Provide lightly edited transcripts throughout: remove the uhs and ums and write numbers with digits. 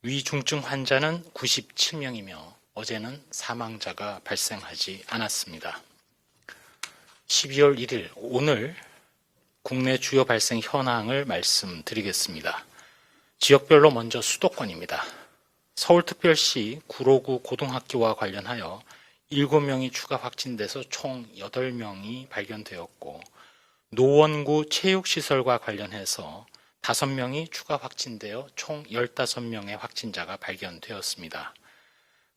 위중증 환자는 97명이며 어제는 사망자가 발생하지 않았습니다. 12월 1일 오늘 국내 주요 발생 현황을 말씀드리겠습니다. 지역별로 먼저 수도권입니다. 서울특별시 구로구 고등학교와 관련하여 7명이 추가 확진돼서 총 8명이 발견되었고, 노원구 체육시설과 관련해서 5명이 추가 확진되어 총 15명의 확진자가 발견되었습니다.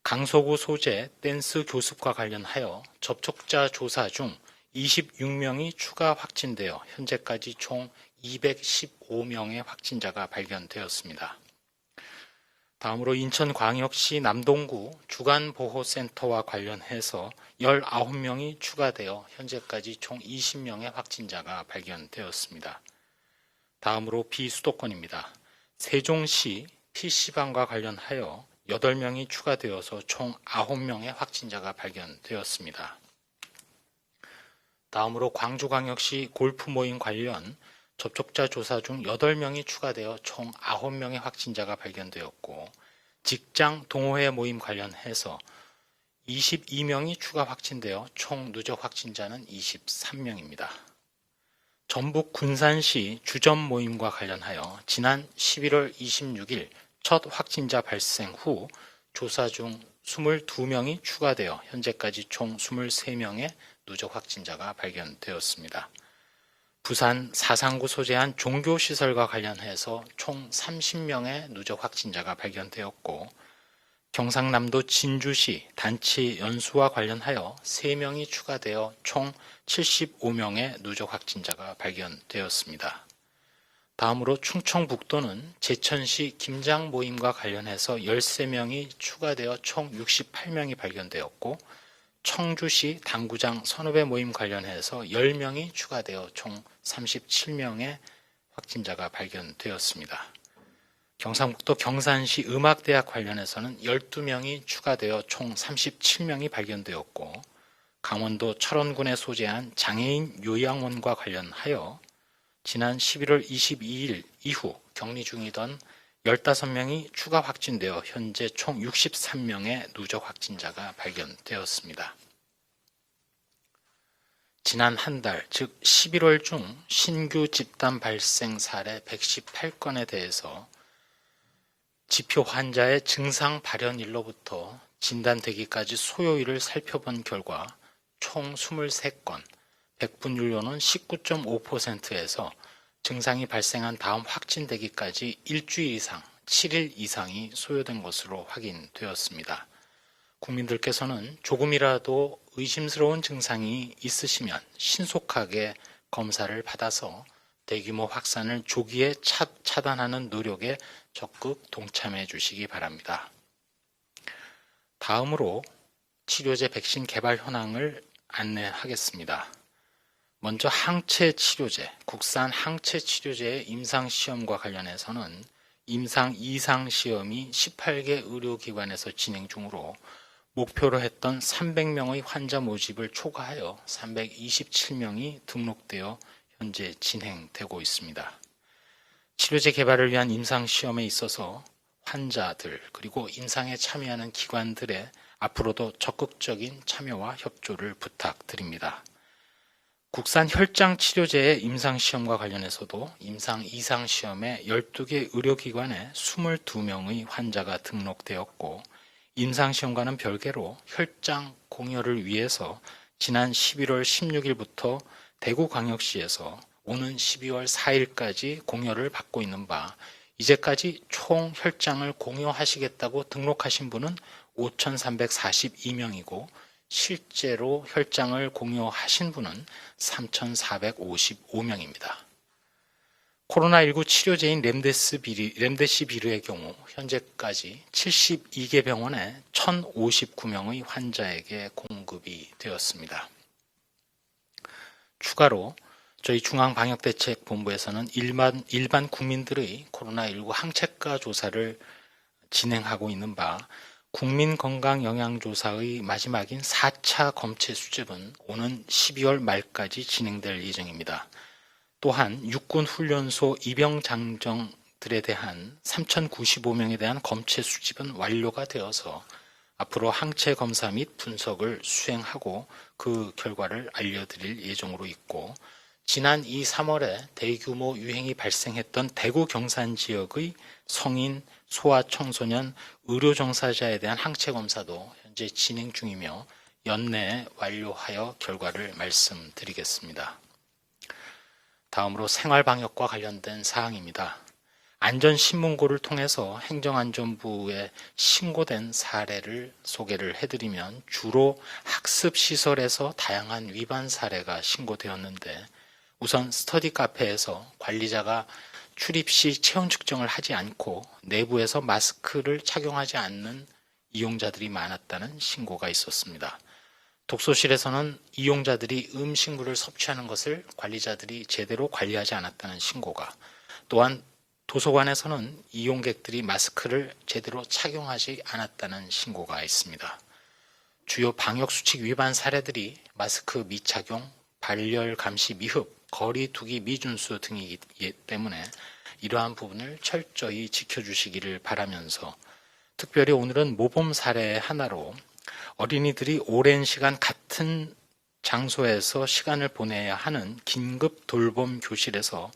강서구 소재 댄스 교습과 관련하여 접촉자 조사 중 26명이 추가 확진되어 현재까지 총 215명의 확진자가 발견되었습니다. 다음으로 인천광역시 남동구 주간보호센터와 관련해서 19명이 추가되어 현재까지 총 20명의 확진자가 발견되었습니다. 다음으로 비수도권입니다. 세종시 PC방과 관련하여 8명이 추가되어서 총 9명의 확진자가 발견되었습니다. 다음으로 광주광역시 골프 모임 관련 접촉자 조사 중 8명이 추가되어 총 9명의 확진자가 발견되었고, 직장 동호회 모임 관련해서 22명이 추가 확진되어 총 누적 확진자는 23명입니다. 전북 군산시 주점 모임과 관련하여 지난 11월 26일 첫 확진자 발생 후 조사 중 22명이 추가되어 현재까지 총 23명의 누적 확진자가 발견되었습니다. 부산 사상구 소재한 종교시설과 관련해서 총 30명의 누적 확진자가 발견되었고, 경상남도 진주시 단체 연수와 관련하여 3명이 추가되어 총 75명의 누적 확진자가 발견되었습니다. 다음으로 충청북도는 제천시 김장 모임과 관련해서 13명이 추가되어 총 68명이 발견되었고, 청주시 당구장 선후배 모임 관련해서 10명이 추가되어 총 37명의 확진자가 발견되었습니다. 경상북도 경산시 음악대학 관련해서는 12명이 추가되어 총 37명이 발견되었고, 강원도 철원군에 소재한 장애인 요양원과 관련하여 지난 11월 22일 이후 격리 중이던 15명이 추가 확진되어 현재 총 63명의 누적 확진자가 발견되었습니다. 지난 한 달, 즉 11월 중 신규 집단 발생 사례 118건에 대해서 지표 환자의 증상 발현일로부터 진단되기까지 소요일을 살펴본 결과 총 23건, 백분율로는 19.5%에서 증상이 발생한 다음 확진되기까지 일주일 이상, 7일 이상이 소요된 것으로 확인되었습니다. 국민들께서는 조금이라도 의심스러운 증상이 있으시면 신속하게 검사를 받아서 대규모 확산을 조기에 차단하는 노력에 적극 동참해 주시기 바랍니다. 다음으로 치료제 백신 개발 현황을 안내하겠습니다. 먼저 항체 치료제, 국산 항체 치료제의 임상시험과 관련해서는 임상 2상 시험이 18개 의료기관에서 진행 중으로 목표로 했던 300명의 환자 모집을 초과하여 327명이 등록되어 현재 진행되고 있습니다. 치료제 개발을 위한 임상시험에 있어서 환자들 그리고 임상에 참여하는 기관들의 앞으로도 적극적인 참여와 협조를 부탁드립니다. 국산 혈장 치료제의 임상시험과 관련해서도 임상 2상 시험에 12개 의료기관에 22명의 환자가 등록되었고, 임상시험과는 별개로 혈장 공여를 위해서 지난 11월 16일부터 대구광역시에서 오는 12월 4일까지 공여를 받고 있는 바, 이제까지 총 혈장을 공여하시겠다고 등록하신 분은 5,342명이고 실제로 혈장을 공여하신 분은 3,455명입니다. 코로나19 치료제인 렘데시비르의 경우 현재까지 72개 병원에 1,059명의 환자에게 공급이 되었습니다. 추가로 저희 중앙방역대책본부에서는 일반 국민들의 코로나19 항체가 조사를 진행하고 있는 바, 국민건강영양조사의 마지막인 4차 검체 수집은 오는 12월 말까지 진행될 예정입니다. 또한 육군훈련소 입영장정 방역객들에 대한 3,095명에 대한 검체 수집은 완료가 되어서 앞으로 항체 검사 및 분석을 수행하고 그 결과를 알려드릴 예정으로 있고, 지난 2, 3월에 대규모 유행이 발생했던 대구 경산 지역의 성인, 소아청소년, 의료종사자에 대한 항체 검사도 현재 진행 중이며 연내에 완료하여 결과를 말씀드리겠습니다. 다음으로 생활방역과 관련된 사항입니다. 안전신문고를 통해서 행정안전부에 신고된 사례를 소개를 해드리면 주로 학습시설에서 다양한 위반 사례가 신고되었는데, 우선 스터디 카페에서 관리자가 출입 시 체온 측정을 하지 않고 내부에서 마스크를 착용하지 않는 이용자들이 많았다는 신고가 있었습니다. 독서실에서는 이용자들이 음식물을 섭취하는 것을 관리자들이 제대로 관리하지 않았다는 신고가, 또한 도서관에서는 이용객들이 마스크를 제대로 착용하지 않았다는 신고가 있습니다. 주요 방역수칙 위반 사례들이 마스크 미착용, 발열 감시 미흡, 거리 두기 미준수 등이기 때문에 이러한 부분을 철저히 지켜주시기를 바라면서, 특별히 오늘은 모범 사례 하나로 어린이들이 오랜 시간 같은 장소에서 시간을 보내야 하는 긴급 돌봄 교실에서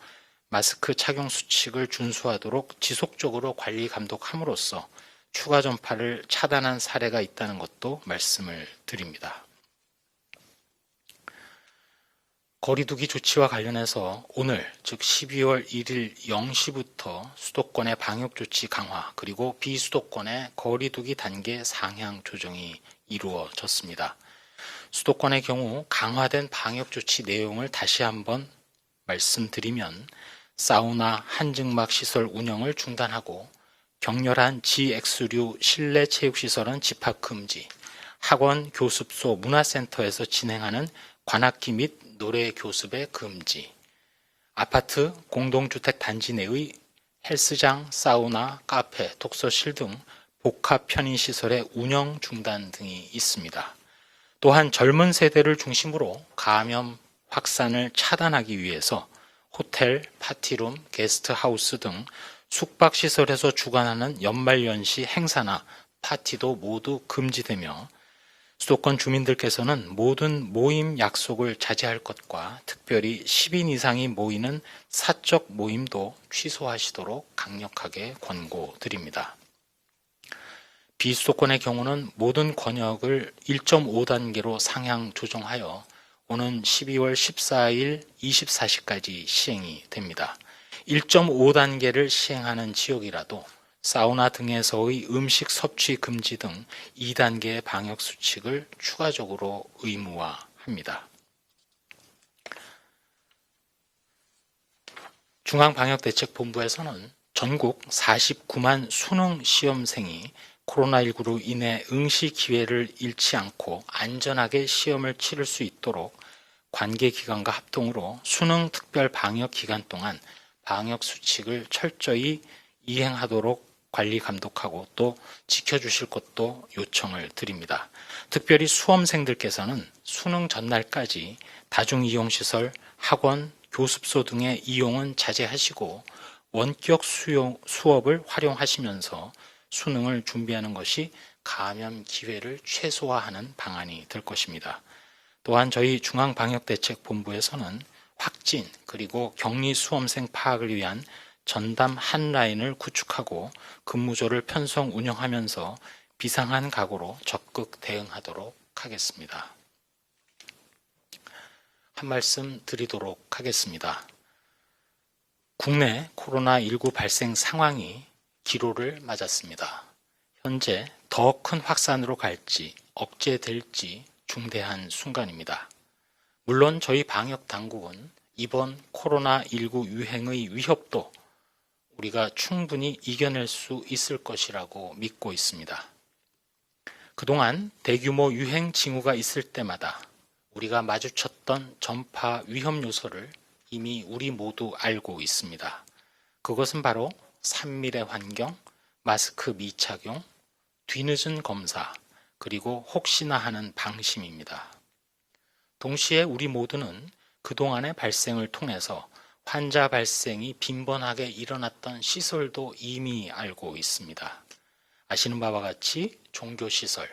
마스크 착용 수칙을 준수하도록 지속적으로 관리 감독함으로써 추가 전파를 차단한 사례가 있다는 것도 말씀을 드립니다. 거리두기 조치와 관련해서 오늘, 즉 12월 1일 0시부터 수도권의 방역조치 강화, 그리고 비수도권의 거리두기 단계 상향 조정이 이루어졌습니다. 수도권의 경우 강화된 방역조치 내용을 다시 한번 말씀드리면, 사우나, 한증막 시설 운영을 중단하고 격렬한 GX류 실내 체육시설은 집합 금지, 학원, 교습소, 문화센터에서 진행하는 관악기 및 노래 교습의 금지, 아파트, 공동주택 단지 내의 헬스장, 사우나, 카페, 독서실 등 복합 편의시설의 운영 중단 등이 있습니다. 또한 젊은 세대를 중심으로 감염 확산을 차단하기 위해서 호텔, 파티룸, 게스트하우스 등 숙박시설에서 주관하는 연말연시 행사나 파티도 모두 금지되며, 수도권 주민들께서는 모든 모임 약속을 자제할 것과 특별히 10인 이상이 모이는 사적 모임도 취소하시도록 강력하게 권고드립니다. 비수도권의 경우는 모든 권역을 1.5단계로 상향 조정하여 오는 12월 14일 24시까지 시행이 됩니다. 1.5단계를 시행하는 지역이라도 사우나 등에서의 음식 섭취 금지 등 2단계의 방역 수칙을 추가적으로 의무화합니다. 중앙방역대책본부에서는 전국 49만 수능 시험생이 코로나19로 인해 응시 기회를 잃지 않고 안전하게 시험을 치를 수 있도록 관계기관과 합동으로 수능 특별 방역 기간 동안 방역 수칙을 철저히 이행하도록 관리 감독하고 또 지켜주실 것도 요청을 드립니다. 특별히 수험생들께서는 수능 전날까지 다중이용시설, 학원, 교습소 등의 이용은 자제하시고 원격 수업을 활용하시면서 수능을 준비하는 것이 감염 기회를 최소화하는 방안이 될 것입니다. 또한 저희 중앙방역대책본부에서는 확진 그리고 격리 수험생 파악을 위한 전담 한라인을 구축하고 근무조를 편성 운영하면서 비상한 각오로 적극 대응하도록 하겠습니다. 한 말씀 드리도록 하겠습니다. 국내 코로나19 발생 상황이 기로를 맞았습니다. 현재 더 큰 확산으로 갈지 억제될지 중대한 순간입니다. 물론 저희 방역 당국은 이번 코로나19 유행의 위협도 우리가 충분히 이겨낼 수 있을 것이라고 믿고 있습니다. 그동안 대규모 유행 징후가 있을 때마다 우리가 마주쳤던 전파 위험 요소를 이미 우리 모두 알고 있습니다. 그것은 바로 산밀의 환경, 마스크 미착용, 뒤늦은 검사, 그리고 혹시나 하는 방심입니다. 동시에 우리 모두는 그동안의 발생을 통해서 환자 발생이 빈번하게 일어났던 시설도 이미 알고 있습니다. 아시는 바와 같이 종교시설,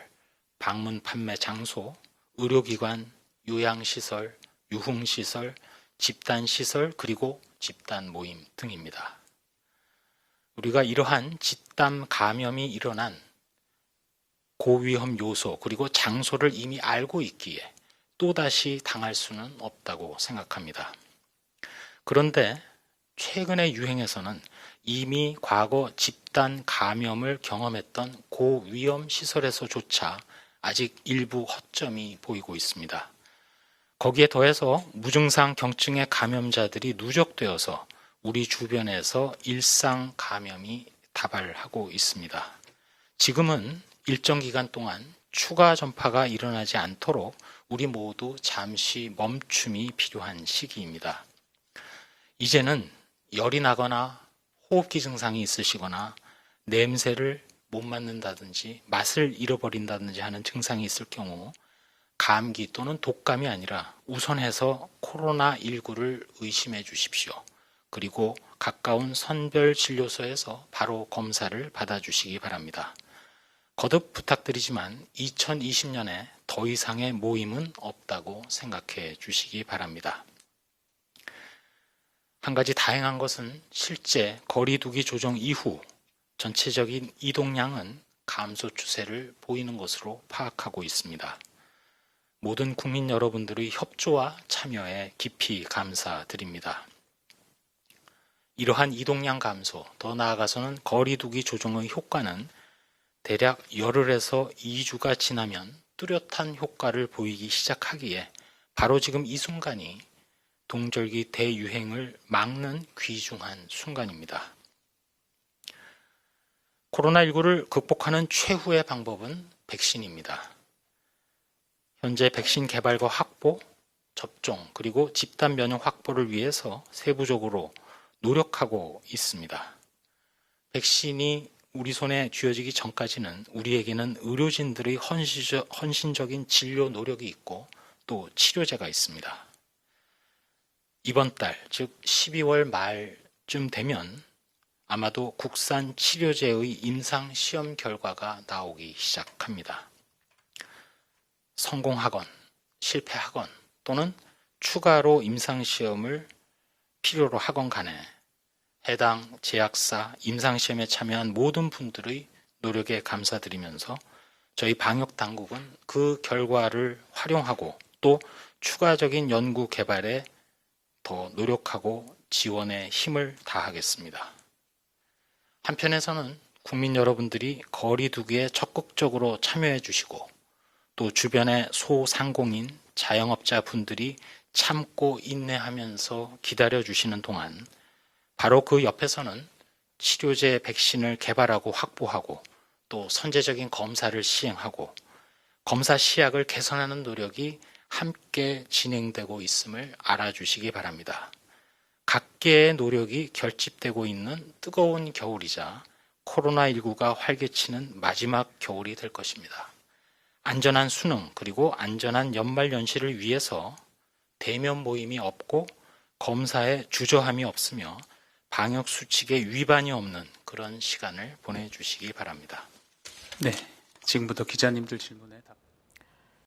방문 판매 장소, 의료기관, 요양시설, 유흥시설, 집단시설, 그리고 집단 모임 등입니다. 우리가 이러한 집단 감염이 일어난 고위험 요소 그리고 장소를 이미 알고 있기에 또다시 당할 수는 없다고 생각합니다. 그런데 최근의 유행에서는 이미 과거 집단 감염을 경험했던 고위험 시설에서조차 아직 일부 허점이 보이고 있습니다. 거기에 더해서 무증상 경증의 감염자들이 누적되어서 우리 주변에서 일상 감염이 다발하고 있습니다. 지금은 일정 기간 동안 추가 전파가 일어나지 않도록 우리 모두 잠시 멈춤이 필요한 시기입니다. 이제는 열이 나거나 호흡기 증상이 있으시거나 냄새를 못 맡는다든지 맛을 잃어버린다든지 하는 증상이 있을 경우 감기 또는 독감이 아니라 우선해서 코로나19를 의심해 주십시오. 그리고 가까운 선별진료소에서 바로 검사를 받아주시기 바랍니다. 거듭 부탁드리지만 2020년에 더 이상의 모임은 없다고 생각해 주시기 바랍니다. 한 가지 다행한 것은 실제 거리두기 조정 이후 전체적인 이동량은 감소 추세를 보이는 것으로 파악하고 있습니다. 모든 국민 여러분들의 협조와 참여에 깊이 감사드립니다. 이러한 이동량 감소, 더 나아가서는 거리두기 조정의 효과는 대략 열흘에서 2주가 지나면 뚜렷한 효과를 보이기 시작하기에 바로 지금 이 순간이 동절기 대유행을 막는 귀중한 순간입니다. 코로나19를 극복하는 최후의 방법은 백신입니다. 현재 백신 개발과 확보, 접종, 그리고 집단 면역 확보를 위해서 세부적으로 노력하고 있습니다. 백신이 우리 손에 쥐어지기 전까지는 우리에게는 의료진들의 헌신적인 진료 노력이 있고 또 치료제가 있습니다. 이번 달, 즉 12월 말쯤 되면 아마도 국산 치료제의 임상 시험 결과가 나오기 시작합니다. 성공하건 실패하건 또는 추가로 임상 시험을 필요로 하건 간에 해당 제약사 임상시험에 참여한 모든 분들의 노력에 감사드리면서 저희 방역당국은 그 결과를 활용하고 또 추가적인 연구 개발에 더 노력하고 지원에 힘을 다하겠습니다. 한편에서는 국민 여러분들이 거리두기에 적극적으로 참여해 주시고 또 주변의 소상공인, 자영업자 분들이 참고 인내하면서 기다려 주시는 동안 바로 그 옆에서는 치료제 백신을 개발하고 확보하고 또 선제적인 검사를 시행하고 검사 시약을 개선하는 노력이 함께 진행되고 있음을 알아주시기 바랍니다. 각계의 노력이 결집되고 있는 뜨거운 겨울이자 코로나19가 활개치는 마지막 겨울이 될 것입니다. 안전한 수능 그리고 안전한 연말연시를 위해서 대면 모임이 없고 검사에 주저함이 없으며 방역 수칙에 위반이 없는 그런 시간을 보내주시기 바랍니다. 네, 지금부터 기자님들 질문에 답